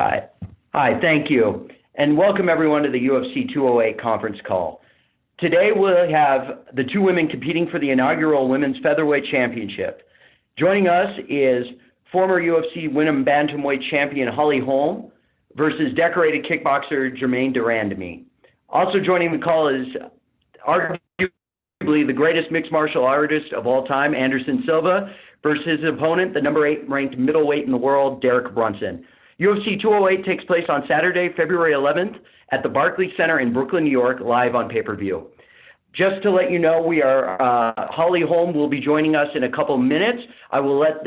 Hi. Hi, thank you. And welcome everyone to the UFC 208 conference call. Today we'll have the two women competing for the inaugural Women's Featherweight Championship. Joining us is former UFC Women's Bantamweight champion Holly Holm versus decorated kickboxer Germaine de Randamie. Also joining the call is arguably the greatest mixed martial artist of all time, Anderson Silva, versus his opponent, the number 8 ranked middleweight in the world, Derek Brunson. UFC 208 takes place on Saturday, February 11th at the Barclays Center in Brooklyn, New York, live on pay-per-view. Just to let you know, Holly Holm will be joining us in a couple minutes. I will let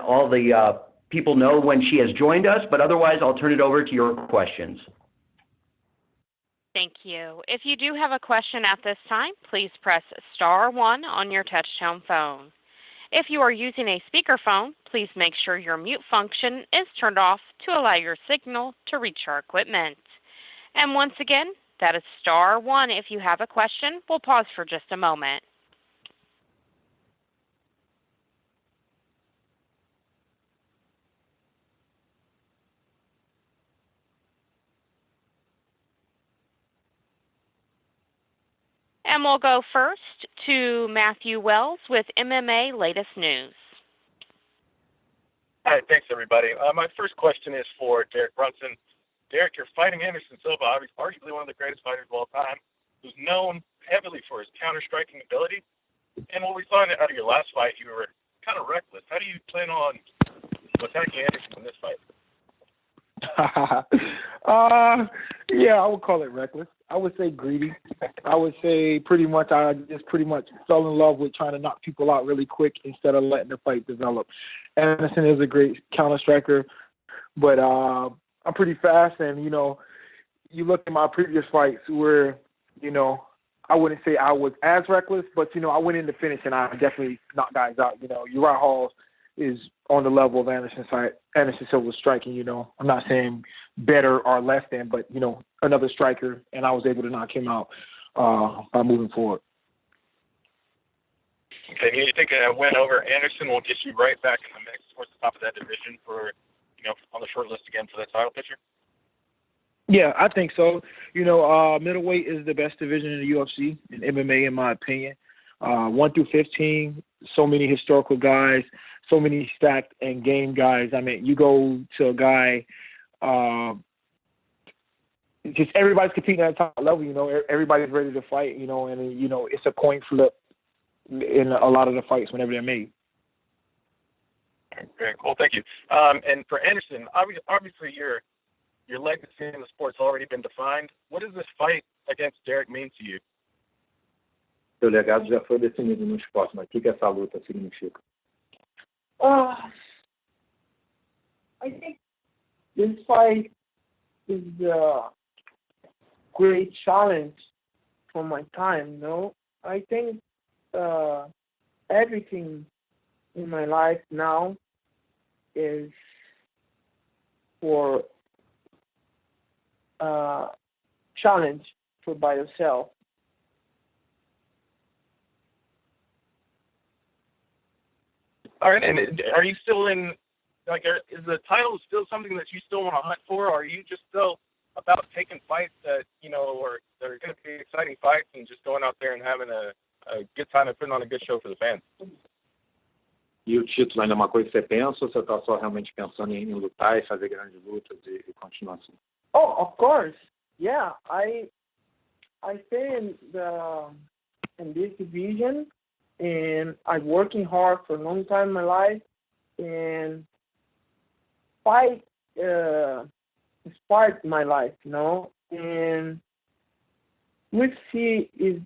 all the people know when she has joined us, but otherwise I'll turn it over to your questions. Thank you. If you do have a question at this time, please press star 1 on your touchtone phone. If you are using a speakerphone, please make sure your mute function is turned off to allow your signal to reach our equipment. And once again, that is star 1 if you have a question. We'll pause for just a moment. And we'll go first to Matthew Wells with MMA Latest News. Hi, thanks everybody. My first question is for Derek Brunson. Derek, you're fighting Anderson Silva, arguably one of the greatest fighters of all time, who's known heavily for his counter-striking ability. And what we saw out of your last fight, you were kind of reckless. How do you plan on attacking Anderson in this fight? Yeah, I would call it reckless. I would say greedy. I would say I just pretty much fell in love with trying to knock people out really quick instead of letting the fight develop. Anderson is a great counter striker, but I'm pretty fast, and you look at my previous fights where I wouldn't say I was as reckless, but I went in to finish and I definitely knocked guys out. Uriah Hall is on the level of Anderson Silva's striking. I'm not saying better or less than, but another striker, and I was able to knock him out by moving forward. Okay, you think a win over Anderson will get you right back in the mix towards the top of that division for, on the short list again for that title picture? Yeah, I think so. Middleweight is the best division in the UFC, in MMA, in my opinion. 1 through 15, so many historical guys, so many stacked and game guys. I mean, you go to a guy, just everybody's competing at the top level. Everybody's ready to fight. And it's a coin flip in a lot of the fights whenever they're made. Very cool, thank you. And for Anderson, obviously your legacy in the sport's already been defined. What does this fight against Derek mean to you? Seu legado já foi definido no esporte, mas o que essa luta significa? I think this fight is a great challenge for my time. I think everything in my life now is for challenge for by yourself. All right, and are you still in, is the title still something that you still want to hunt for, or are you just still about taking fights that, or that are going to be exciting fights and just going out there and having a good time and putting on a good show for the fans? E o título ainda é uma coisa que você pensa, ou você está só realmente pensando em lutar e fazer grandes lutas e continuar assim? Oh, of course. Yeah, I stay in this division, and I'm working hard for a long time in my life, and fight inspired my life, and UFC is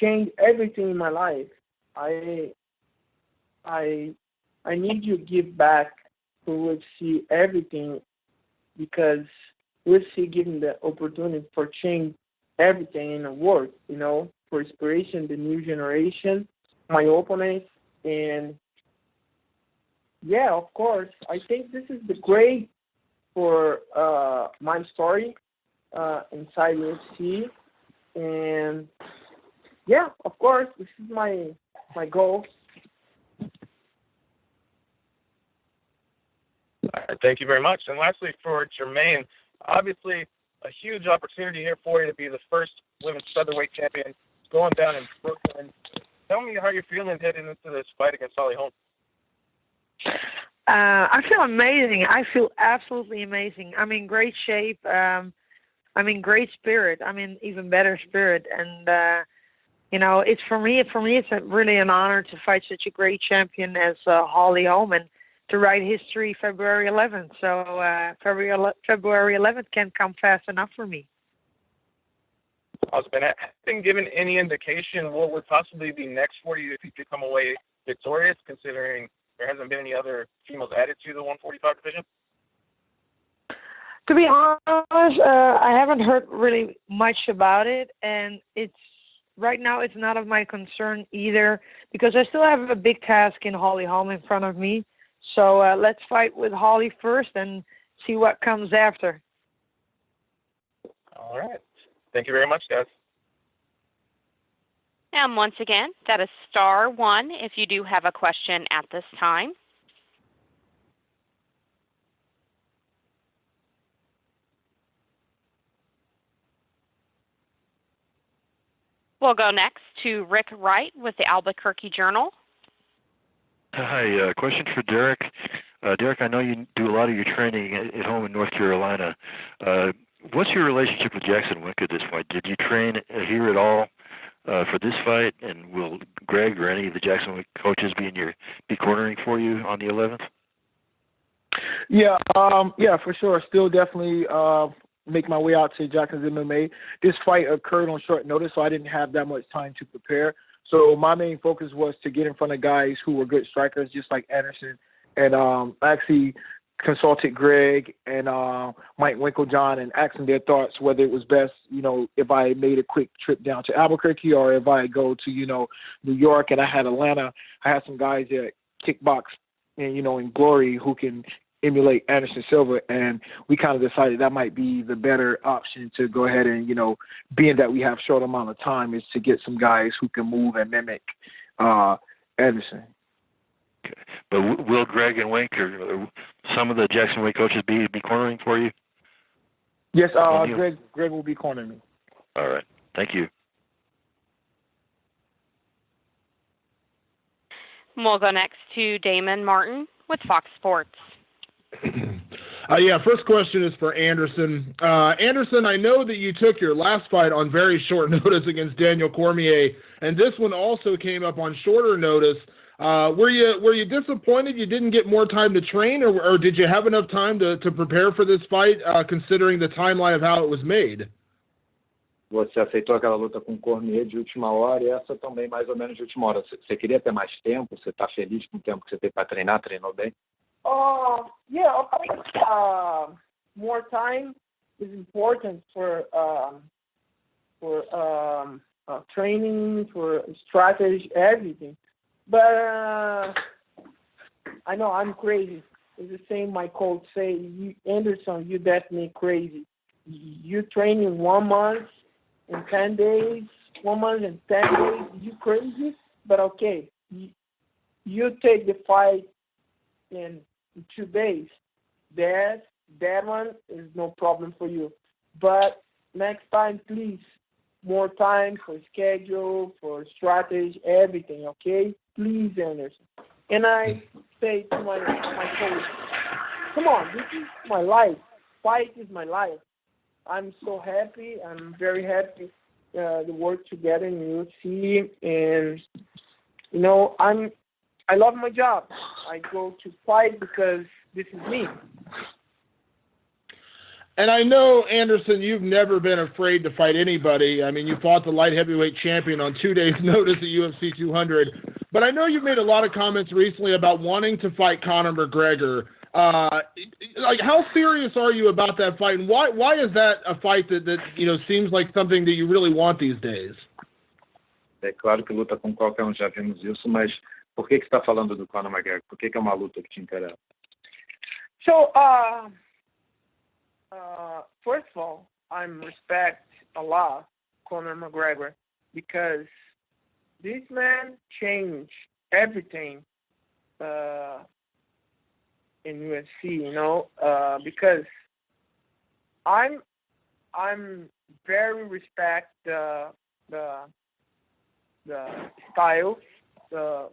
changed everything in my life. I need to give back to UFC everything, because UFC giving the opportunity for change everything in the world, for inspiration, the new generation, my opponents, and yeah, of course, I think this is the great for my story inside UFC, and yeah, of course, this is my goal. All right, thank you very much. And lastly, for Germaine, obviously a huge opportunity here for you to be the first women's featherweight champion going down in Brooklyn. Tell me how you're feeling heading into this fight against Holly Holm. I feel amazing. I feel absolutely amazing. I'm in great shape. I'm in great spirit. I'm in even better spirit. And, it's for me, it's really an honor to fight such a great champion as Holly Holm and to write history February 11th. So February 11th can't come fast enough for me. Awesome. And have you been given any indication what would possibly be next for you if you could come away victorious, considering there hasn't been any other females added to the 145 division? To be honest, I haven't heard really much about it, and right now it's not of my concern either because I still have a big task in Holly Holm in front of me. So let's fight with Holly first and see what comes after. All right. Thank you very much, guys. And once again, that is *1 if you do have a question at this time. We'll go next to Rick Wright with the Albuquerque Journal. Hi, question for Derek. Derek, I know you do a lot of your training at home in North Carolina. What's your relationship with Jackson Wink at this fight? Did you train here at all for this fight? And will Greg or any of the Jackson Wink coaches be cornering for you on the 11th? Yeah, for sure. Still definitely make my way out to Jackson's MMA. This fight occurred on short notice, so I didn't have that much time to prepare. So my main focus was to get in front of guys who were good strikers, just like Anderson. And I actually consulted Greg and Mike Winklejohn and asked them their thoughts, whether it was best, if I made a quick trip down to Albuquerque or if I go to, New York. And I had Atlanta. I had some guys that kickbox and, in Glory who can emulate Anderson Silva, and we kind of decided that might be the better option to go ahead and, being that we have short amount of time, is to get some guys who can move and mimic Anderson. Okay. But will Greg and Wink or some of the Jackson Wink coaches be cornering for you? Yes, Greg will be cornering me. All right. Thank you. We'll go next to Damon Martin with Fox Sports. First question is for Anderson. Anderson, I know that you took your last fight on very short notice against Daniel Cormier, and this one also came up on shorter notice. Were you disappointed you didn't get more time to train, or did you have enough time to prepare for this fight, considering the timeline of how it was made? Você aceitou aquela luta com o Cormier de última hora e essa também mais ou menos de última hora. Você queria ter mais tempo? Você está feliz com o tempo que você teve para treinar? Treinou bem? Yeah, of course. More time is important for training, for strategy, everything. But I know I'm crazy. It's the same my coach say. Anderson, you definitely crazy. You train in 1 month and 10 days. 1 month and 10 days. You crazy? But okay, you take the fight in 2 days. That one is no problem for you. But next time, please, more time for schedule, for strategy, everything, okay? Please, Anderson. And I say to my coach, come on, this is my life. Fight is my life. I'm so happy. I'm very happy to work together in UFC. And, I love my job. I go to fight because this is me. And I know, Anderson, you've never been afraid to fight anybody. I mean, you fought the light heavyweight champion on 2 days' notice at UFC 200. But I know you've made a lot of comments recently about wanting to fight Conor McGregor. How serious are you about that fight? And why is that a fight that seems like something that you really want these days? É claro que luta com qualquer já vimos isso, mas por que você está falando do Conor McGregor? Por que é uma luta que te interessa? So, first of all, I respect a lot Conor McGregor because this man changed everything in UFC, because I'm very respect the style, the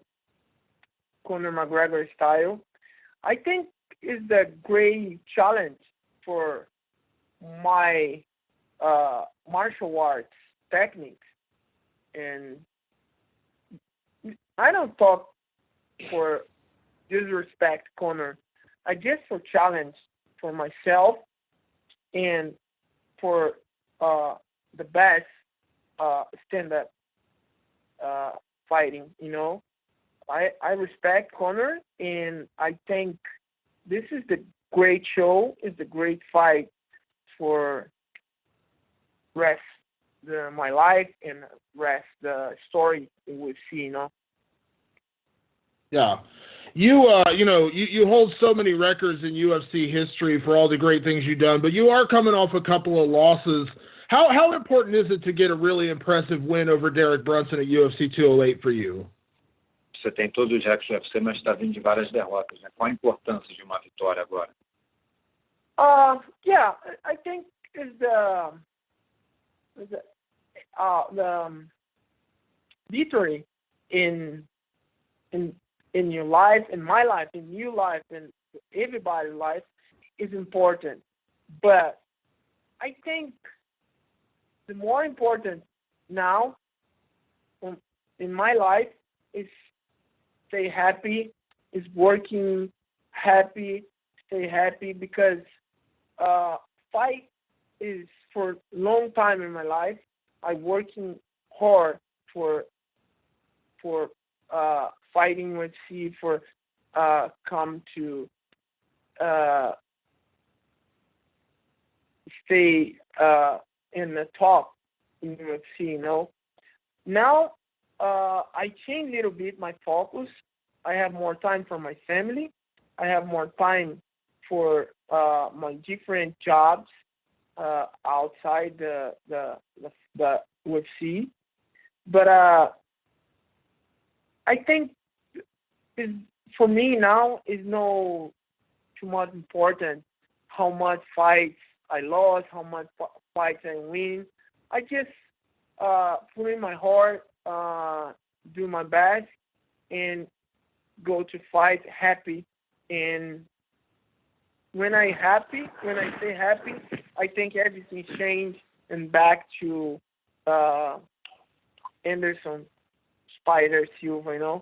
Conor McGregor style. I think it's a great challenge for my martial arts techniques, and I don't talk for disrespect Conor. I just for challenge for myself and for the best stand-up fighting. I respect Conor, and I think this is the great show. It's a great fight for rest my life and rest the story we see. Yeah. You hold so many records in UFC history for all the great things you've done, but you are coming off a couple of losses. How important is it to get a really impressive win over Derek Brunson at UFC 208 for you? Você tem todos os recordes do UFC, mas está vindo de várias derrotas, né? Qual a importância de uma vitória agora? Yeah, I think is the victory in your life, in my life, in your life, in everybody's life is important. But I think the more important now in my life is stay happy, is working happy, stay happy, because fight is for a long time in my life. I'm working hard for fighting with UFC, for come to stay in the top in UFC. Now I changed a little bit my focus. I have more time for my family. I have more time for my different jobs outside the UFC. But I think for me now is no too much important how much fights I lost, how much fights I win. I just put in my heart, do my best, and go to fight happy. And when I stay happy, I think everything changed and back to Anderson, Spider, Silva,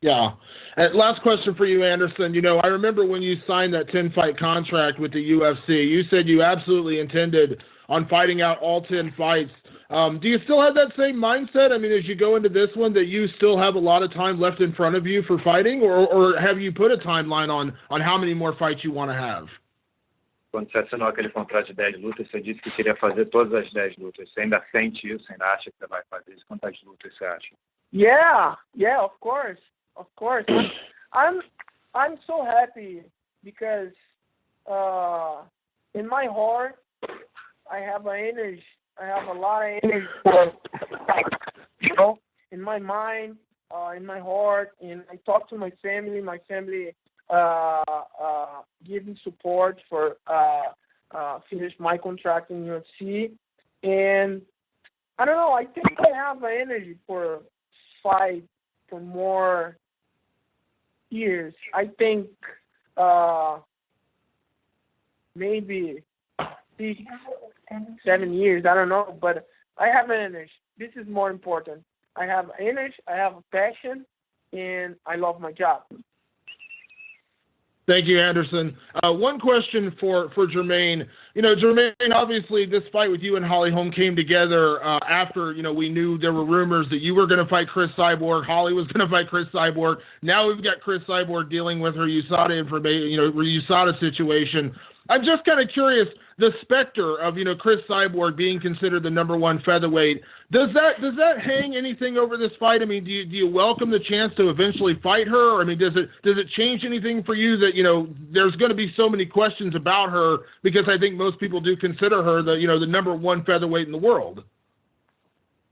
Yeah. And last question for you, Anderson. I remember when you signed that 10-fight contract with the UFC, you said you absolutely intended on fighting out all 10 fights. Do you still have that same mindset? I mean, as you go into this one, that you still have a lot of time left in front of you for fighting, or have you put a timeline on how many more fights you want to have? Quando você assinou aquele contrato de 10 lutas, você disse que queria fazer todas as 10 lutas. Você ainda sente isso? Você ainda acha que você vai fazer isso? Quantas lutas você acha? Yeah, of course. I'm so happy because in my heart I have energy. I have a lot of energy for, in my mind, in my heart, and I talk to my family. My family give me support for finish my contract in UFC, and I don't know. I think I have energy for fight for more years. I think maybe 6, 7 years. I don't know, but I have energy. This is more important. I have energy. I have a passion, and I love my job. Thank you, Anderson. One question for Germaine. Germaine, obviously this fight with you and Holly Holm came together after, we knew there were rumors that you were going to fight Chris Cyborg. Holly was going to fight Chris Cyborg. Now we've got Chris Cyborg dealing with her USADA USADA situation. I'm just kind of curious, the specter of, Chris Cyborg being considered the number 1 featherweight, does that hang anything over this fight? I mean, do you welcome the chance to eventually fight her? Or, I mean, does it change anything for you that, there's going to be so many questions about her, because I think most people do consider her the number 1 featherweight in the world?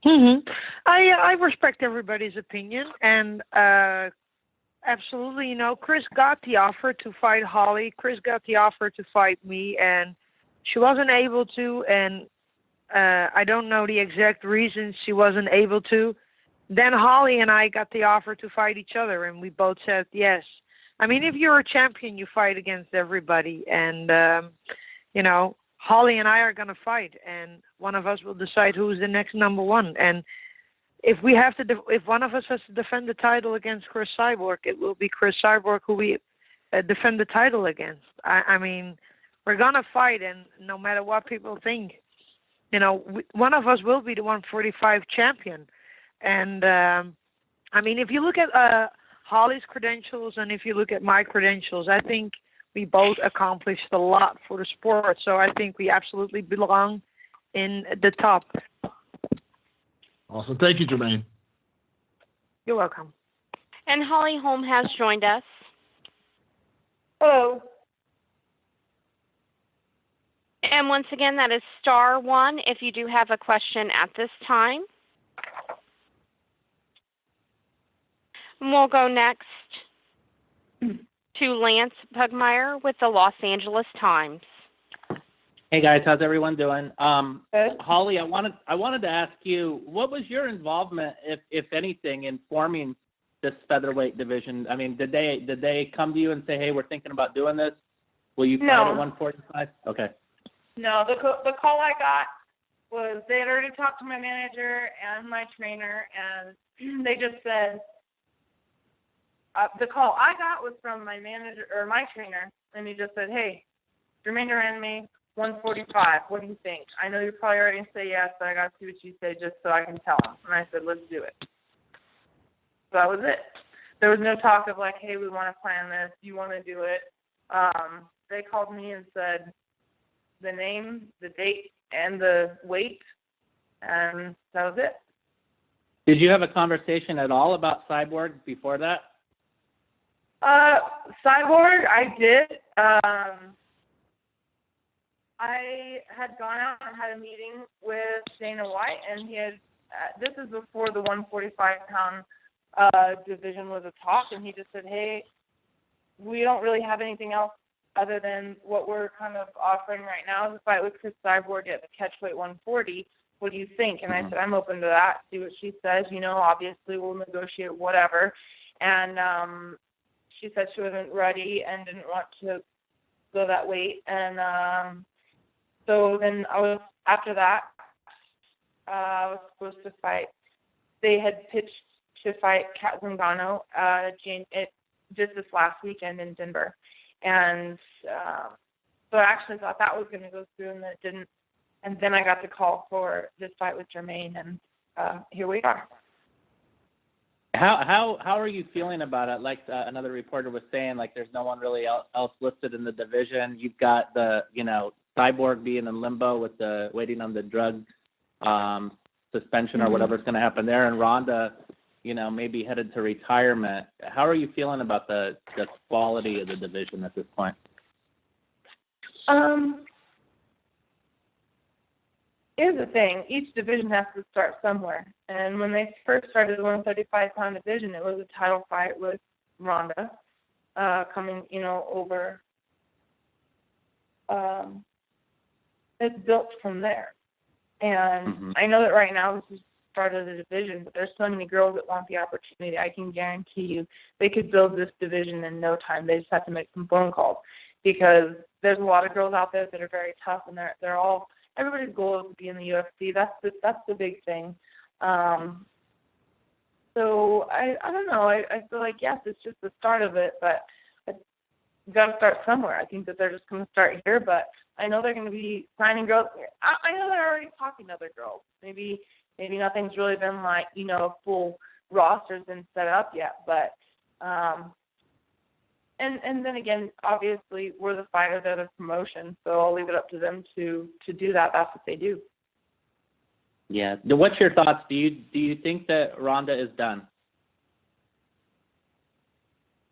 Mm-hmm. I respect everybody's opinion, and absolutely. Chris got the offer to fight Holly. Chris got the offer to fight me, and she wasn't able to, and I don't know the exact reasons she wasn't able to. Then Holly and I got the offer to fight each other, and we both said yes. I mean, if you're a champion, you fight against everybody, and, Holly and I are going to fight, and one of us will decide who's the next number one. And if we have to, if one of us has to defend the title against Chris Cyborg, it will be Chris Cyborg who we defend the title against. I mean, we're going to fight, and no matter what people think, one of us will be the 145 champion. And, if you look at Holly's credentials and if you look at my credentials, I think we both accomplished a lot for the sport. So I think we absolutely belong in the top. Awesome. Thank you, Germaine. You're welcome. And Holly Holm has joined us. Hello. And once again, that is *1 if you do have a question at this time. We'll go next to Lance Pugmire with the Los Angeles Times. Hey guys, how's everyone doing? Holly, I wanted to ask you, what was your involvement, if anything, in forming this featherweight division? I mean, did they come to you and say, hey, we're thinking about doing this? Will you fight at 145? Okay. No, the call I got was they had already talked to my manager and my trainer, and they just said, the call I got was from my manager or my trainer, and he just said, hey, Germaine de Randamie, 145, what do you think? I know you're probably already going to say yes, but I got to see what you say just so I can tell him. And I said, let's do it. So that was it. There was no talk of like, hey, we want to plan this. You want to do it. They called me and said the name, the date, and the weight, and that was it. Did you have a conversation at all about Cyborg before that? Cyborg, I did. I had gone out and had a meeting with Dana White, and he had, this is before the 145-pound division was a talk, and he just said, hey, we don't really have anything else other than what we're kind of offering right now is a fight with Chris Cyborg at the catchweight 140. What do you think? And I said, I'm open to that. See what she says. Obviously we'll negotiate whatever. And she said she wasn't ready and didn't want to go that weight. And so then after that, I was supposed to fight. They had pitched to fight Kat Zingano just this last weekend in Denver. And so I actually thought that was going to go through, and it didn't. And then I got the call for this fight with Germaine, and here we are. How are you feeling about it? Like another reporter was saying, like there's no one really else listed in the division. You've got the Cyborg being in limbo with the waiting on the drug suspension or whatever's going to happen there, and Ronda, maybe headed to retirement. How are you feeling about the quality of the division at this point? Here's the thing. Each division has to start somewhere. And when they first started the 135-pound division, it was a title fight with Ronda coming, over. It's built from there. And I know that right now this is part of the division, but there's so many girls that want the opportunity. I can guarantee you they could build this division in no time. They just have to make some phone calls, because there's a lot of girls out there that are very tough, and they're all, everybody's goal is to be in the UFC. That's the big thing. So I don't know. I feel like, yes, it's just the start of it, but you've got to start somewhere. I think that they're just going to start here, but I know they're going to be signing girls. I know they're already talking to other girls. Maybe nothing's really been like, full roster's been set up yet, but and then again, obviously we're the fighter, they're the promotion, so I'll leave it up to them to do that. That's what they do. Yeah. What's your thoughts? Do you think that Ronda is done?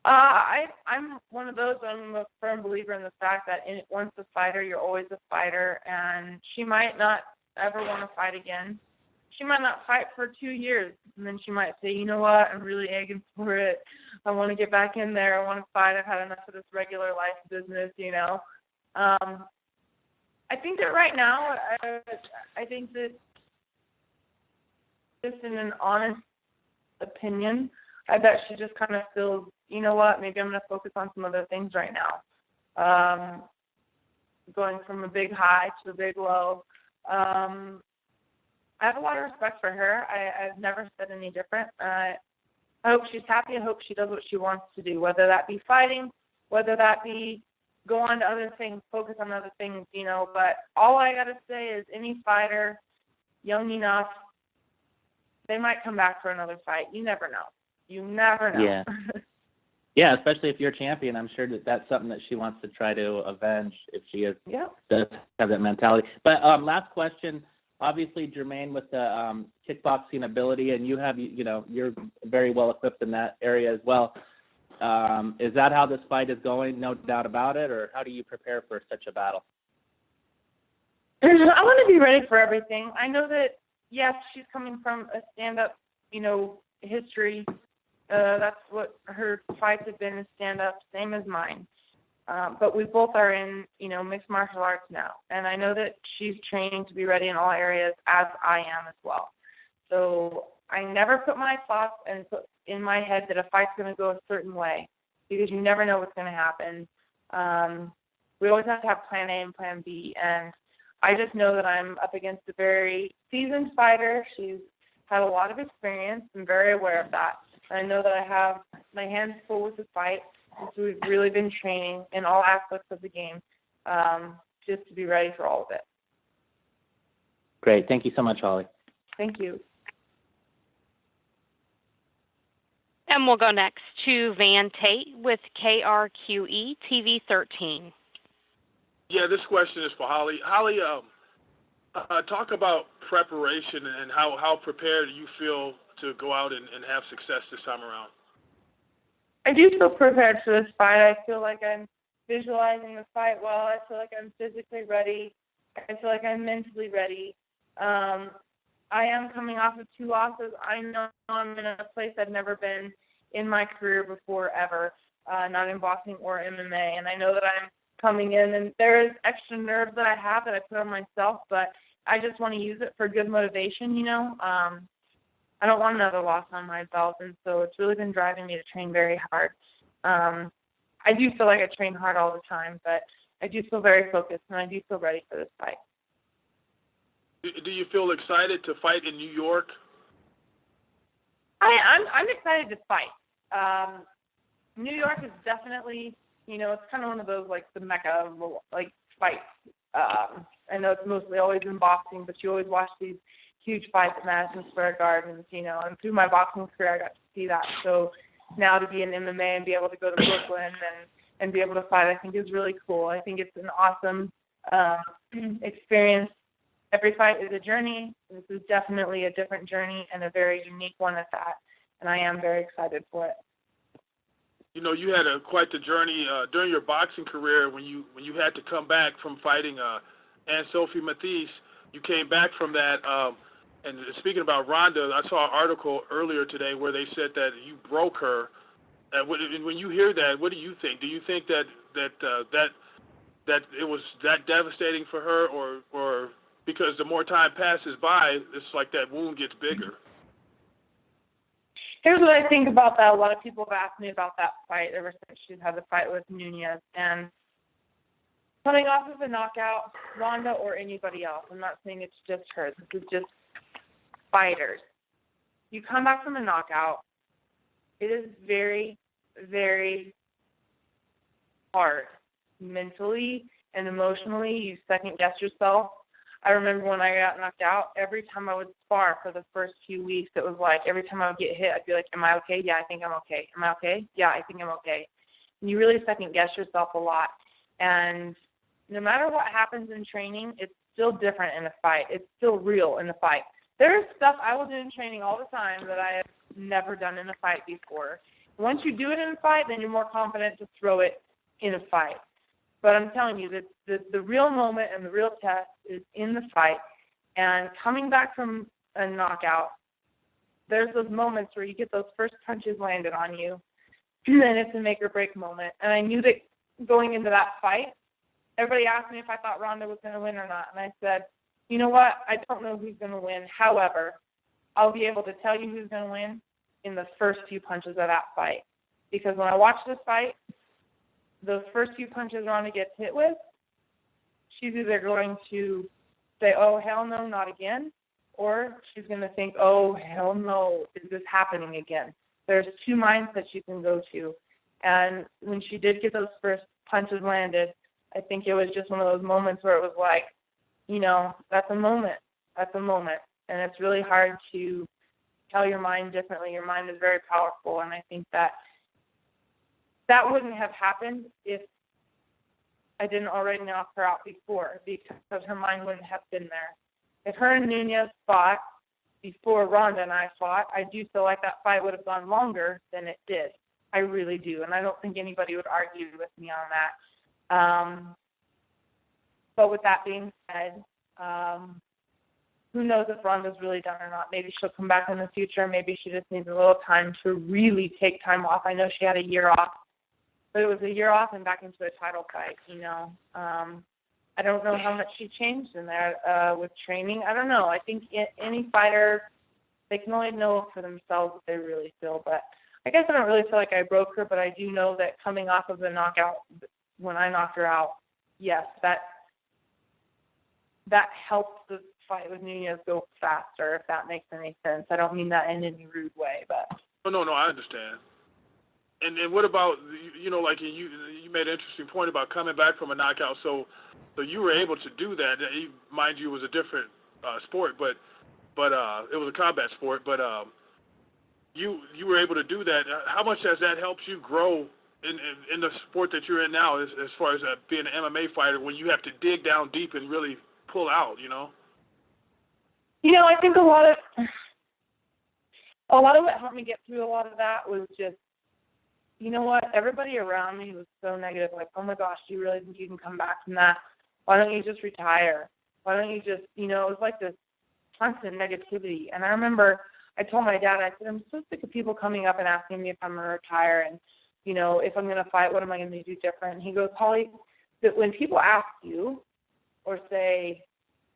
I'm one of those. I'm a firm believer in the fact that once a fighter, you're always a fighter, and she might not ever want to fight again. she might not fight for 2 years, and then she might say, you know what, I'm really egging for it. I want to get back in there. I want to fight. I've had enough of this regular life business, you know. I think that right now, I think that just in an honest opinion, I bet she just kind of feels, you know what, maybe I'm going to focus on some other things right now. Going from a big high to a big low. I have a lot of respect for her. I've never said any different. I hope she's happy. I hope she does what she wants to do, whether that be fighting, whether that be go on to other things, focus on other things, you know. But all I got to say is any fighter, young enough, they might come back for another fight. You never know. You never know. Yeah. Yeah, especially if you're champion, I'm sure that that's something that she wants to try to avenge if she does have that mentality. But last question, obviously Germaine with the kickboxing ability, and you have, you know, you're very well equipped in that area as well. Is that how this fight is going? No doubt about it, or how do you prepare for such a battle? I want to be ready for everything. I know that, yes, she's coming from a stand-up, you know, history. That's what her fights have been, is stand-up, same as mine. But we both are in, you know, mixed martial arts now. And I know that she's training to be ready in all areas, as I am as well. So I never put my thoughts and put in my head that a fight's going to go a certain way, because you never know what's going to happen. We always have to have plan A and plan B. And I just know that I'm up against a very seasoned fighter. She's had a lot of experience. I'm very aware of that. I know that I have my hands full with the fight, since we've really been training in all aspects of the game, just to be ready for all of it. Great. Thank you so much, Holly. Thank you. And we'll go next to Van Tate with KRQE TV 13. Yeah, this question is for Holly. Holly, talk about preparation and how prepared you feel to go out and have success this time around. I do feel prepared for this fight. I feel like I'm visualizing the fight well. I feel like I'm physically ready. I feel like I'm mentally ready. I am coming off of 2 losses. I know I'm in a place I've never been in my career before, ever, not in boxing or MMA. And I know that I'm coming in, and there is extra nerves that I have that I put on myself, but I just want to use it for good motivation, you know. I don't want another loss on my belt, and so it's really been driving me to train very hard. I do feel like I train hard all the time, but I do feel very focused, and I do feel ready for this fight. Do you feel excited to fight in New York? I'm excited to fight. New York is definitely, you know, it's kind of one of those, like, the mecca of, like, fights. I know it's mostly always in boxing, but you always watch these huge fights at Madison Square Garden, you know, and through my boxing career I got to see that. So now to be in MMA and be able to go to Brooklyn and be able to fight, I think is really cool. I think it's an awesome experience. Every fight is a journey. This is definitely a different journey and a very unique one at that, and I am very excited for it. You know, you had quite the journey during your boxing career when you had to come back from fighting Anne-Sophie Matisse. You came back from that. And speaking about Ronda, I saw an article earlier today where they said that you broke her. And when you hear that, what do you think? Do you think that it was that devastating for her, or because the more time passes by, it's like that wound gets bigger? Here's what I think about that. A lot of people have asked me about that fight ever since she's had the fight with Nunez. And coming off of a knockout, Ronda or anybody else, I'm not saying it's just her. This is just fighters. You come back from a knockout, it is very, very hard. Mentally and emotionally, you second-guess yourself. I remember when I got knocked out, every time I would spar for the first few weeks, it was like every time I would get hit, I'd be like, am I okay? Yeah, I think I'm okay. Am I okay? Yeah, I think I'm okay. And you really second-guess yourself a lot. And no matter what happens in training, it's still different in a fight. It's still real in a fight. There's stuff I will do in training all the time that I have never done in a fight before. Once you do it in a fight, then you're more confident to throw it in a fight. But I'm telling you that the real moment and the real test is in the fight. And coming back from a knockout, there's those moments where you get those first punches landed on you, and it's a make or break moment. And I knew that going into that fight, everybody asked me if I thought Ronda was going to win or not, and I said, you know what, I don't know who's going to win. However, I'll be able to tell you who's going to win in the first few punches of that fight. Because when I watch this fight, those first few punches Ronda gets hit with, she's either going to say, oh, hell no, not again, or she's going to think, oh, hell no, is this happening again? There's two mindsets you can go to. And when she did get those first punches landed, I think it was just one of those moments where it was like, you know, that's a moment. That's a moment. And it's really hard to tell your mind differently. Your mind is very powerful, and I think that wouldn't have happened if I didn't already knock her out before, because her mind wouldn't have been there. If her and Nunez fought before Ronda and I fought, I do feel like that fight would have gone longer than it did. I really do, and I don't think anybody would argue with me on that. But with that being said, who knows if Ronda's really done or not. Maybe she'll come back in the future. Maybe she just needs a little time to really take time off. I know she had a year off, but it was a year off and back into a title fight, you know. I don't know how much she changed in there with training. I don't know. I think any fighter, they can only know for themselves what they really feel. But I guess I don't really feel like I broke her, but I do know that coming off of the knockout, when I knocked her out, yes, that helped the fight with Nunez go faster, if that makes any sense. I don't mean that in any rude way, but. No, I understand. And what about, you know, like you made an interesting point about coming back from a knockout. So you were able to do that. Mind you, it was a different sport, but it was a combat sport. But you were able to do that. How much has that helped you grow in the sport that you're in now, as far as being an MMA fighter, when you have to dig down deep and really pull out, you know? You know, I think a lot of what helped me get through a lot of that was just, you know what, everybody around me was so negative, like, oh my gosh, do you really think you can come back from that? Why don't you just retire? Why don't you just, you know, it was like this constant negativity. And I remember I told my dad, I said, I'm so sick of people coming up and asking me if I'm going to retire and, you know, if I'm going to fight, what am I going to do different? And he goes, Holly, that when people ask you or say,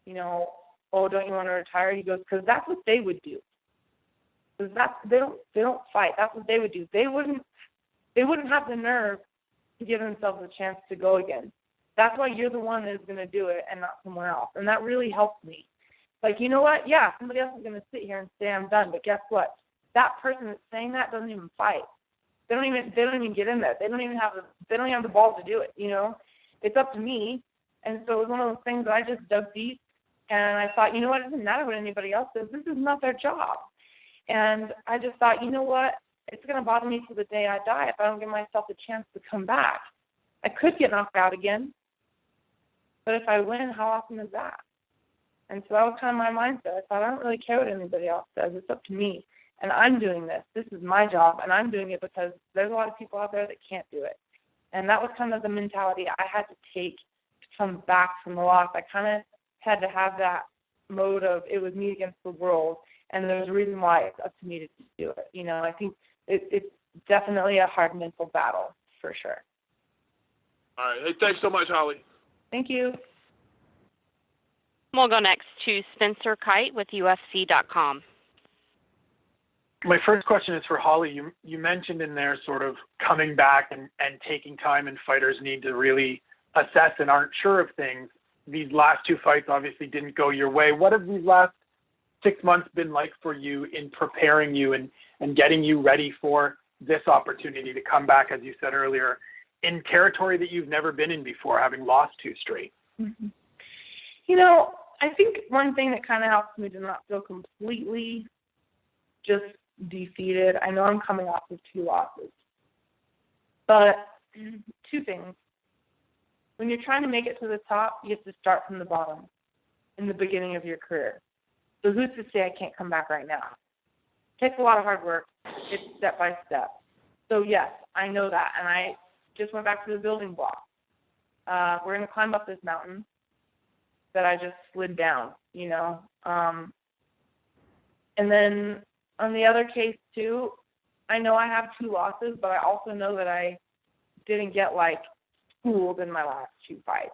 you know, oh, don't you want to retire? He goes, because that's what they would do. Because they don't fight. That's what they would do. They wouldn't have the nerve to give themselves a chance to go again. That's why you're the one that's going to do it and not someone else. And that really helped me. Like, you know what? Yeah, somebody else is going to sit here and say I'm done. But guess what? That person that's saying that doesn't even fight. They don't even get in there. They don't even have the balls to do it. You know, it's up to me. And so it was one of those things that I just dug deep. And I thought, you know what, it doesn't matter what anybody else says. This is not their job. And I just thought, you know what, it's going to bother me till the day I die if I don't give myself a chance to come back. I could get knocked out again, but if I win, how often is that? And so that was kind of my mindset. I thought, I don't really care what anybody else says. It's up to me. And I'm doing this. This is my job, and I'm doing it because there's a lot of people out there that can't do it. And that was kind of the mentality I had to take to come back from the loss. I kind of had to have that mode of it was me against the world, and there's a reason why it's up to me to do it. You know, I think it's definitely a hard mental battle for sure. All right. Hey, thanks so much, Holly. Thank you. We'll go next to Spencer Kite with UFC.com. My first question is for Holly. You mentioned in there sort of coming back and taking time, and fighters need to really assess and aren't sure of things. These last two fights obviously didn't go your way. What have these last 6 months been like for you in preparing you and getting you ready for this opportunity to come back, as you said earlier, in territory that you've never been in before, having lost two straight? Mm-hmm. You know, I think one thing that kind of helps me to not feel completely just defeated, I know I'm coming off of two losses, but two things. When you're trying to make it to the top, you have to start from the bottom in the beginning of your career. So who's to say I can't come back right now? It takes a lot of hard work. It's step by step. So, yes, I know that. And I just went back to the building block. We're going to climb up this mountain that I just slid down, you know. And then on the other case too, I know I have 2 losses, but I also know that I didn't get like schooled in my last 2 fights.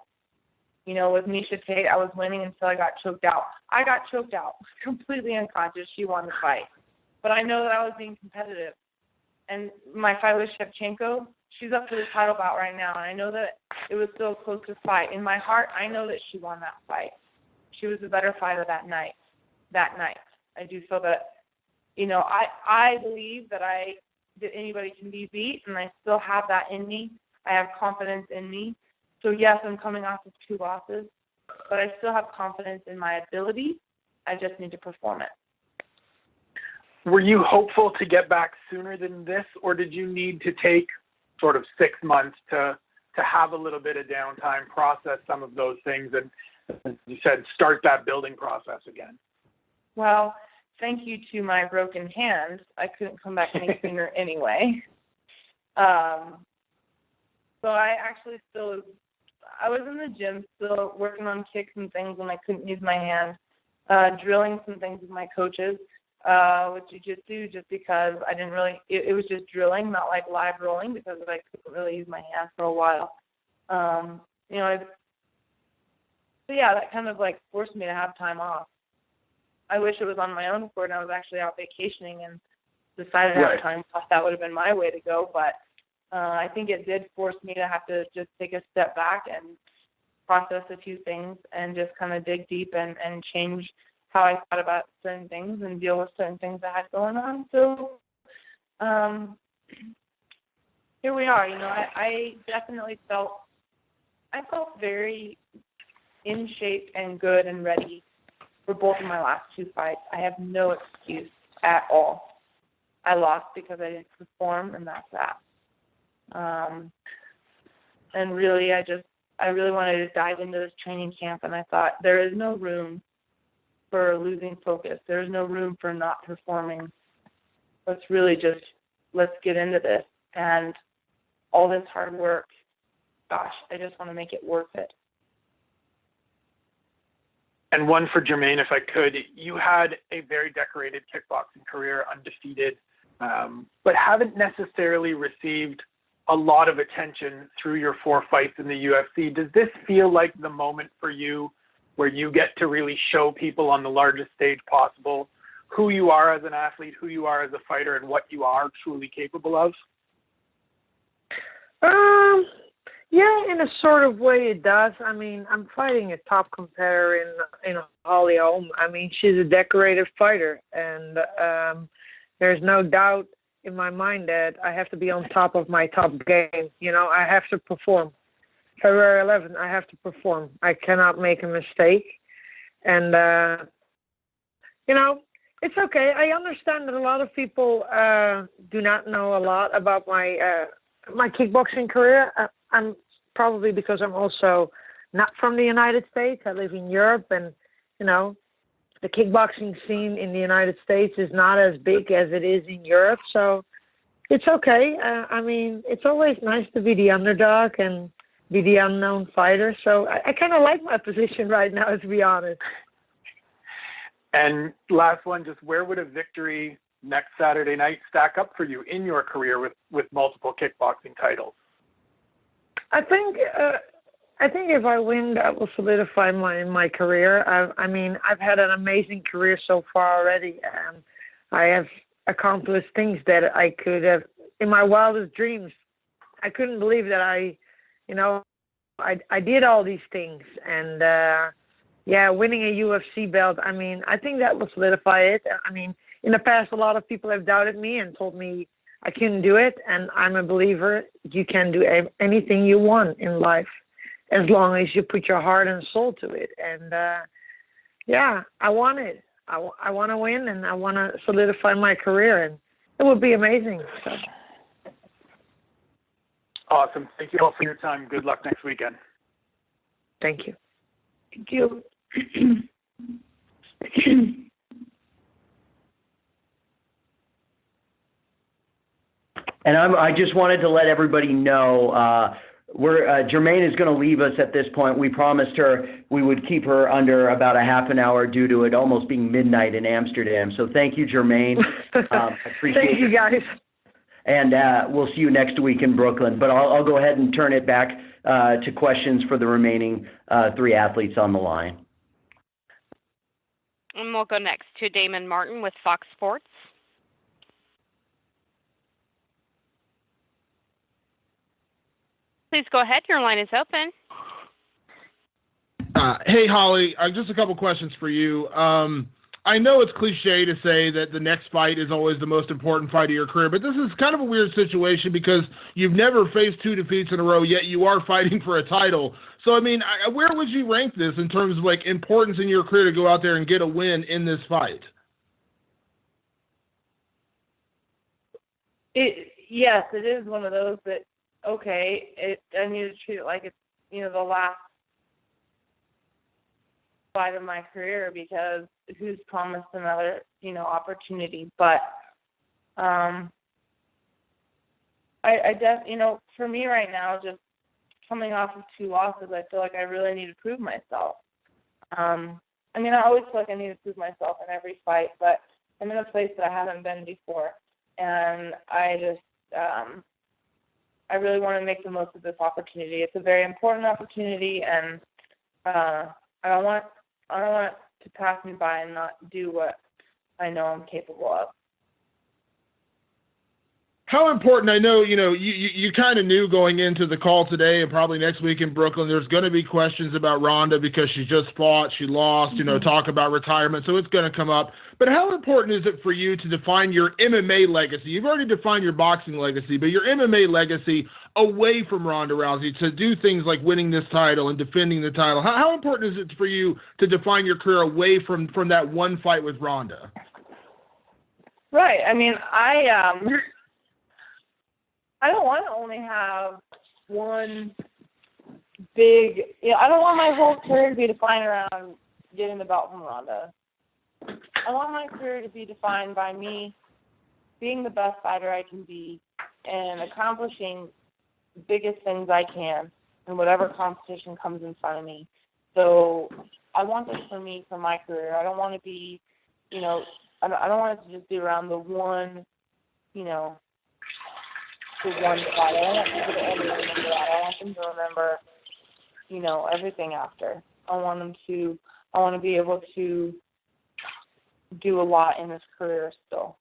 You know, with Miesha Tate, I was winning until I got choked out. I got choked out, completely unconscious. She won the fight. But I know that I was being competitive. And my fight with Shevchenko, she's up for the title bout right now. And I know that it was still a closer fight. In my heart, I know that she won that fight. She was the better fighter that night. I do feel that, you know, I believe that anybody can be beat, and I still have that in me. I have confidence in me. So, yes, I'm coming off of 2 losses, but I still have confidence in my ability. I just need to perform it. Were you hopeful to get back sooner than this, or did you need to take sort of 6 months to have a little bit of downtime, process some of those things, and, as you said, start that building process again? Well, thank you to my broken hand, I couldn't come back any sooner anyway. So I actually I was in the gym still working on kicks and things when I couldn't use my hand, drilling some things with my coaches, with jiu-jitsu, just because I didn't really, it was just drilling, not like live rolling, because I couldn't really use my hand for a while. You know, so yeah, that kind of like forced me to have time off. I wish it was on my own accord and I was actually out vacationing and decided to have time off. That would have been my way to go, but I think it did force me to have to just take a step back and process a few things and just kind of dig deep and change how I thought about certain things and deal with certain things I had going on. So here we are. You know, I definitely felt very in shape and good and ready for both of my last 2 fights. I have no excuse at all. I lost because I didn't perform, and that's that. And really, I really wanted to dive into this training camp, and I thought there is no room for losing focus. There is no room for not performing. Let's get into this. And all this hard work, gosh, I just want to make it worth it. And one for Germaine, if I could. You had a very decorated kickboxing career, undefeated, but haven't necessarily received a lot of attention through your 4 fights in the UFC. Does this feel like the moment for you where you get to really show people on the largest stage possible who you are as an athlete, who you are as a fighter, and what you are truly capable of? Yeah, in a sort of way it does. I mean, I'm fighting a top competitor in Holly Holm. I mean, she's a decorated fighter, and there's no doubt in my mind that I have to be on top of my top game. You know, I have to perform. February 11th, I have to perform. I cannot make a mistake. And, you know, it's okay. I understand that a lot of people do not know a lot about my kickboxing career. I'm probably because I'm also not from the United States. I live in Europe, and, you know, the kickboxing scene in the United States is not as big as it is in Europe. So it's okay. I mean, it's always nice to be the underdog and be the unknown fighter. So I kind of like my position right now, to be honest. And last one, just where would a victory next Saturday night stack up for you in your career with multiple kickboxing titles? I think if I win, that will solidify my career. I mean, I've had an amazing career so far already. I have accomplished things that I could have, in my wildest dreams. I couldn't believe that I did all these things. And, winning a UFC belt, I mean, I think that will solidify it. I mean, in the past, a lot of people have doubted me and told me I couldn't do it. And I'm a believer you can do anything you want in life, as long as you put your heart and soul to it. And, I want it. I want to win, and I want to solidify my career, and it would be amazing. So. Awesome. Thank you all for your time. Good luck next weekend. Thank you. Thank you. And I just wanted to let everybody know, Germaine is going to leave us at this point. We promised her we would keep her under about a half an hour due to it almost being midnight in Amsterdam. So thank you, Germaine. Appreciate Thank you, guys. And we'll see you next week in Brooklyn. But I'll go ahead and turn it back to questions for the remaining 3 athletes on the line. And we'll go next to Damon Martin with Fox Sports. Please go ahead. Your line is open. Hey, Holly, just a couple questions for you. I know it's cliche to say that the next fight is always the most important fight of your career, but this is kind of a weird situation because you've never faced 2 defeats in a row, yet you are fighting for a title. So, I mean, where would you rank this in terms of, like, importance in your career to go out there and get a win in this fight? Yes, it is one of those that, okay, I need to treat it like it's, the last fight of my career because who's promised another, opportunity. But I for me right now, just coming off of 2 losses, I feel like I really need to prove myself. I always feel like I need to prove myself in every fight, but I'm in a place that I haven't been before, and I just I really want to make the most of this opportunity. It's a very important opportunity, and I don't want it to pass me by and not do what I know I'm capable of. How important, I know, you kind of knew going into the call today and probably next week in Brooklyn, there's going to be questions about Ronda because she just fought, she lost, talk about retirement, so it's going to come up. But how important is it for you to define your MMA legacy? You've already defined your boxing legacy, but your MMA legacy away from Ronda Rousey to do things like winning this title and defending the title. How important is it for you to define your career away from that one fight with Ronda? Right. I don't want to only have one big, I don't want my whole career to be defined around getting the belt from Ronda. I want my career to be defined by me being the best fighter I can be and accomplishing the biggest things I can in whatever competition comes in front of me. So I want this for me, for my career. I don't want to be, I don't want it to just be around the one, the one fight. I don't want people to only remember that. I want them to remember, everything after. I want to be able to do a lot in his career still.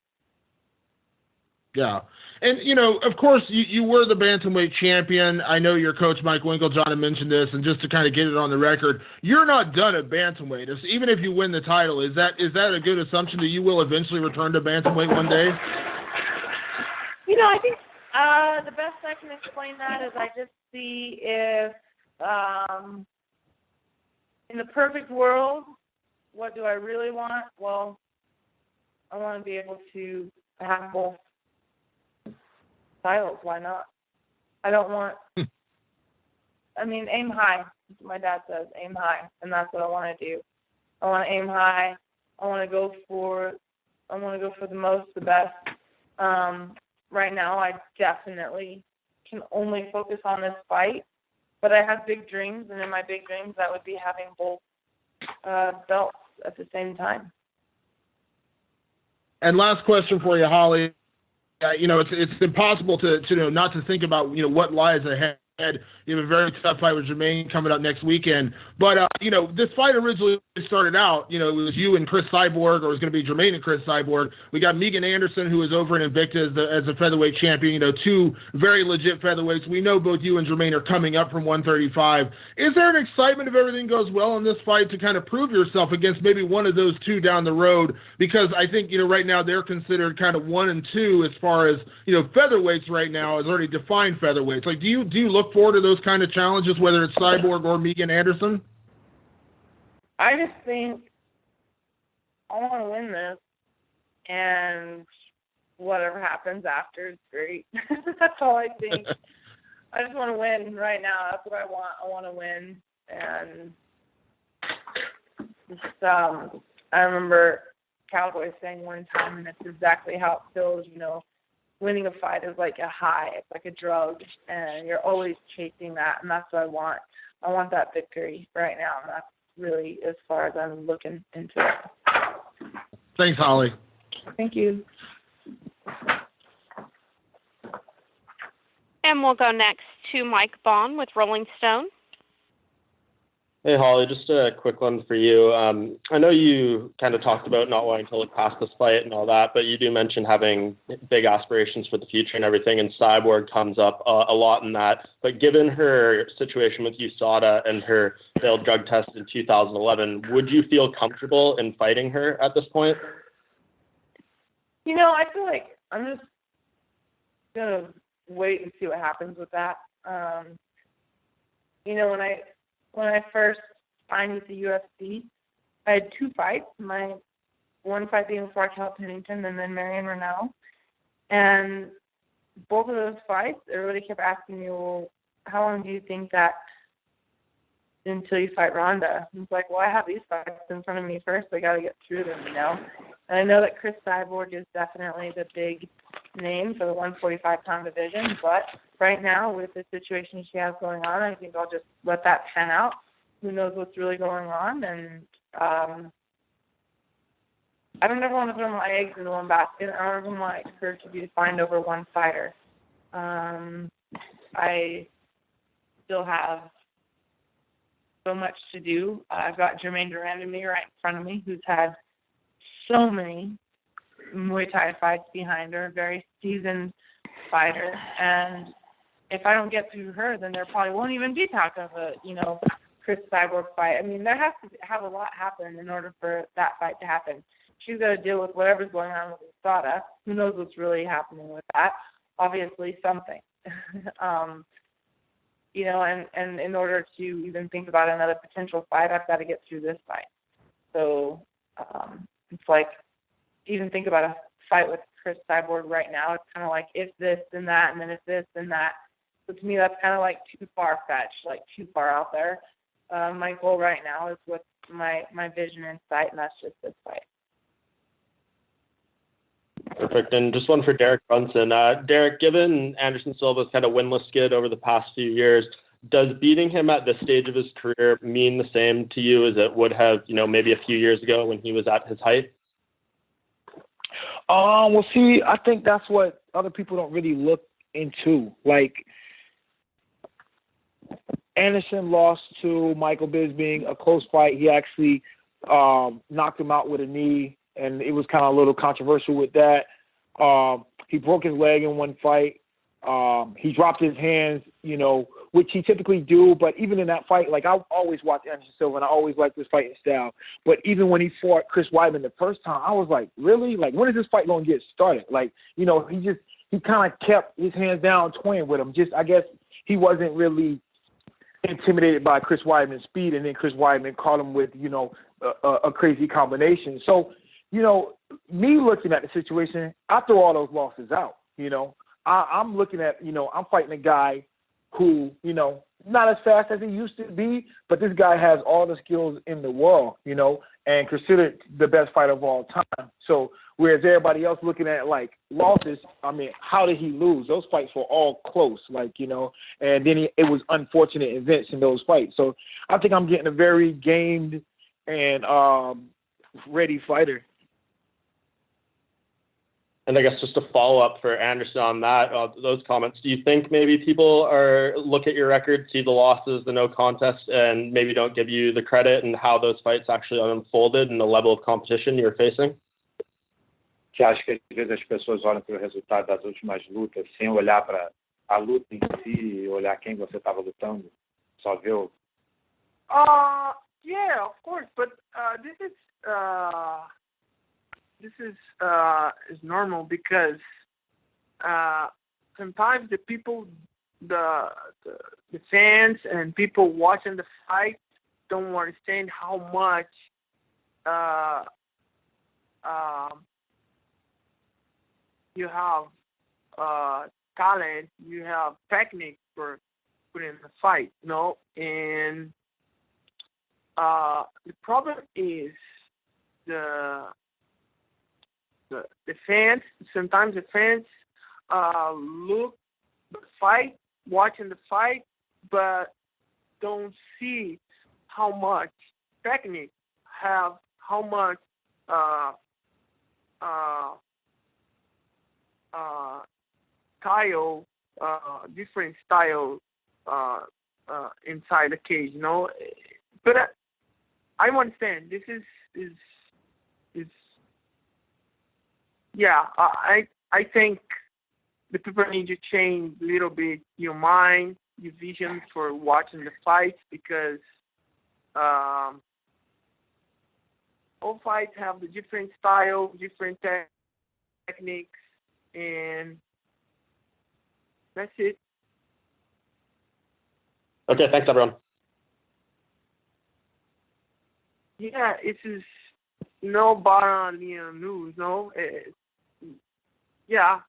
Yeah. And, of course, you were the bantamweight champion. I know your coach, Mike Winklejohn, had mentioned this, and just to kind of get it on the record, you're not done at bantamweight. Even if you win the title, is that a good assumption that you will eventually return to bantamweight one day? I think the best I can explain that is I just see if, in the perfect world, what do I really want? Well, I want to be able to have both titles. Why not? I don't want, aim high. My dad says, aim high, and that's what I want to do. I want to aim high. I want to go for the most, the best. Right now, I definitely can only focus on this fight, but I have big dreams, and in my big dreams, that would be having both belts at the same time. And last question for you, Holly. It's impossible to not to think about what lies ahead. You have a very tough fight with Germaine coming up next weekend. But, this fight originally started out, it was you and Chris Cyborg, or it was going to be Germaine and Chris Cyborg. We got Megan Anderson, who is over in Invicta as a featherweight champion, 2 very legit featherweights. We know both you and Germaine are coming up from 135. Is there an excitement if everything goes well in this fight to kind of prove yourself against maybe one of those 2 down the road? Because I think, right now they're considered kind of 1 and 2 as far as, featherweights right now as already defined featherweights. Like, do you look forward to those kind of challenges, whether it's Cyborg or Megan Anderson? I just think I want to win this, and whatever happens after is great. That's all I think. I just want to win right now. That's what I want. I want to win, and just, I remember Cowboy saying one time, and it's exactly how it feels, winning a fight is like a high. It's like a drug, and you're always chasing that, and that's what I want. I want that victory right now, and that's really as far as I'm looking into it. Thanks, Holly. Thank you. And we'll go next to Mike Bond with Rolling Stone. Hey, Holly, just a quick one for you. I know you kind of talked about not wanting to look past this fight and all that, but you do mention having big aspirations for the future and everything, and Cyborg comes up a lot in that. But given her situation with USADA and her failed drug test in 2011, would you feel comfortable in fighting her at this point? You know, I feel like I'm just going to wait and see what happens with that. You know, when I first signed with the UFC, I had 2 fights. My one fight being with Raquel Pennington and then Marion Renaud. And both of those fights, everybody kept asking me, well, how long do you think that until you fight Ronda? And it's like, well, I have these fights in front of me first. I got to get through them, you know. And I know that Chris Cyborg is definitely the big name for the 145-pound division, but right now with the situation she has going on, I think I'll just let that pan out. Who knows what's really going on? And I don't ever want to put my eggs in one basket. I don't ever want her to be defined over one fighter. I still have so much to do. I've got Germaine de Randamie right in front of me, who's had so many Muay Thai fights behind her, very seasoned fighter. And if I don't get through her, then there probably won't even be talk of a, you know, Chris Cyborg fight. I mean, there has to have a lot happen in order for that fight to happen. She's got to deal with whatever's going on with USADA. Who knows what's really happening with that? Obviously something. You know, and in order to even think about another potential fight, I've got to get through this fight. So it's like, even think about a fight with Chris Cyborg right now. It's kind of like if this, then that, and then if this, then that. So to me, that's kind of like too far-fetched, like too far out there. My goal right now is with my vision and sight, and that's just this fight. Perfect. And just one for Derek Brunson. Derek, given Anderson Silva's kind of winless skid over the past few years, does beating him at this stage of his career mean the same to you as it would have, you know, maybe a few years ago when he was at his height? Well, see, I think that's what other people don't really look into. Like, Anderson lost to Michael Bisping, a close fight. He actually knocked him out with a knee, and it was kind of a little controversial with that. He broke his leg in one fight. He dropped his hands, you know, which he typically do. But even in that fight, like, I always watch Anderson Silva, and I always liked his fighting style. But even when he fought Chris Weidman the first time, I was like, really? Like, when is this fight going to get started? Like, you know, he kind of kept his hands down, toying with him. Just, I guess he wasn't really intimidated by Chris Weidman's speed, and then Chris Weidman caught him with, you know, a crazy combination. So, you know, me looking at the situation, I throw all those losses out, you know. I'm looking at, you know, I'm fighting a guy who, you know, not as fast as he used to be, but this guy has all the skills in the world, you know, and considered the best fighter of all time. So whereas everybody else looking at, like, losses, I mean, how did he lose? Those fights were all close, like, you know, and then it was unfortunate events in those fights. So I think I'm getting a very gamed and ready fighter. And I guess just a follow-up for Anderson on that, those comments, do you think maybe people look at your record, see the losses, the no contest, and maybe don't give you the credit and how those fights actually unfolded and the level of competition you're facing? Você acha que às vezes as pessoas olham para o resultado das últimas lutas sem olhar para a luta em si, olhar quem você estava lutando? Só vê o... Yeah, of course, but this is normal because sometimes the people, the fans and people watching the fight don't understand how much you have talent, you have technique for putting in the fight, you know. And the problem is the fans. Sometimes the fans look the fight, watching the fight, but don't see how much technique have, how much style, different style inside the cage, you know. But I understand this is yeah. I think the people need to change a little bit your mind, your vision for watching the fights, because all fights have the different style, different techniques, and that's it. Okay, thanks everyone. Yeah, it is no bottom news, no. Yeah.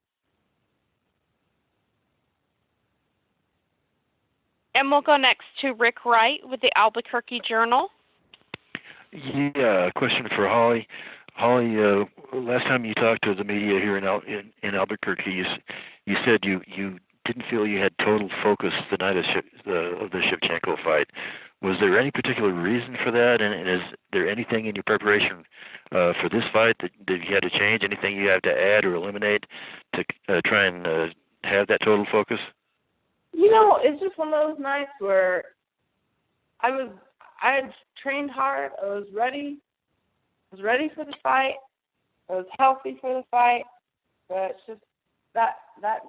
And we'll go next to Rick Wright with the Albuquerque Journal. Yeah, a question for Holly. Holly, last time you talked to the media here in Albuquerque, you said you didn't feel you had total focus the night of the Shevchenko fight. Was there any particular reason for that? And is there anything in your preparation for this fight that you had to change? Anything you have to add or eliminate to try and have that total focus? You know, it's just one of those nights where I had trained hard. I was ready. I was ready for the fight. I was healthy for the fight. But it's just that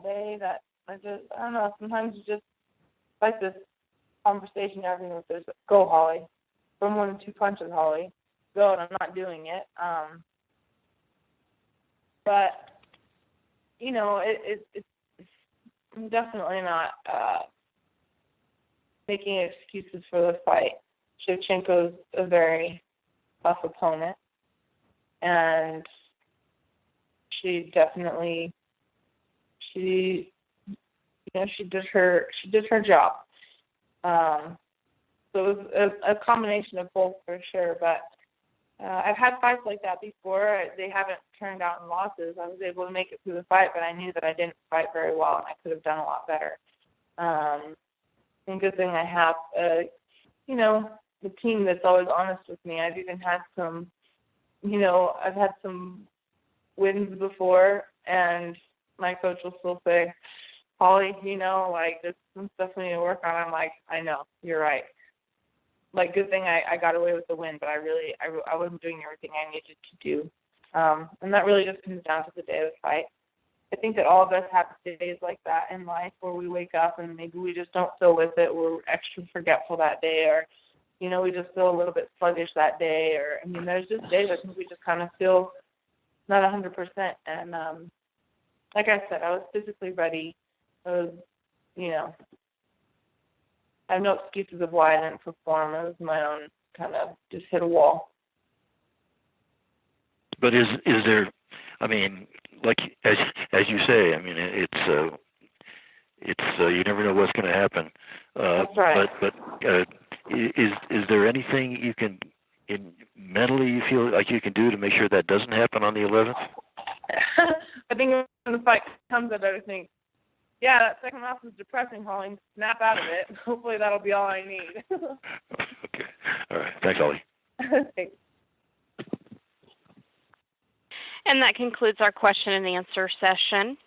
day that I don't know, sometimes you just like this conversation you're having with this, go Holly. From 1 and 2 punches, Holly. Go, and I'm not doing it. But, you know, it's I'm definitely not making excuses for the fight. Shevchenko's a very tough opponent, and she definitely did her job. So it was a combination of both for sure. But I've had fights like that before. They haven't turned out in losses. I was able to make it through the fight, but I knew that I didn't fight very well, and I could have done a lot better. And good thing I have, the team that's always honest with me. I've even had some, I've had some wins before, and my coach will still say, Holly, there's some stuff we need to work on. I'm like, I know, you're right. Like, good thing I got away with the win, but I wasn't doing everything I needed to do. And that really just comes down to the day of the fight. I think that all of us have days like that in life where we wake up and maybe we just don't feel with it. We're extra forgetful that day, or, we just feel a little bit sluggish that day. Or, there's just days I think we just kind of feel not 100%. And like I said, I was physically ready. I was, I have no excuses of why I didn't perform. It was my own kind of just hit a wall. But is there, like as you say, it's you never know what's going to happen. That's right. But is there anything you can mentally you feel like you can do to make sure that doesn't happen on the 11th? I think when the fight comes, I better think, yeah, that second loss was depressing, Holly. Snap out of it. Hopefully that'll be all I need. Okay. All right. Thanks, Holly. Thanks. And that concludes our question and answer session.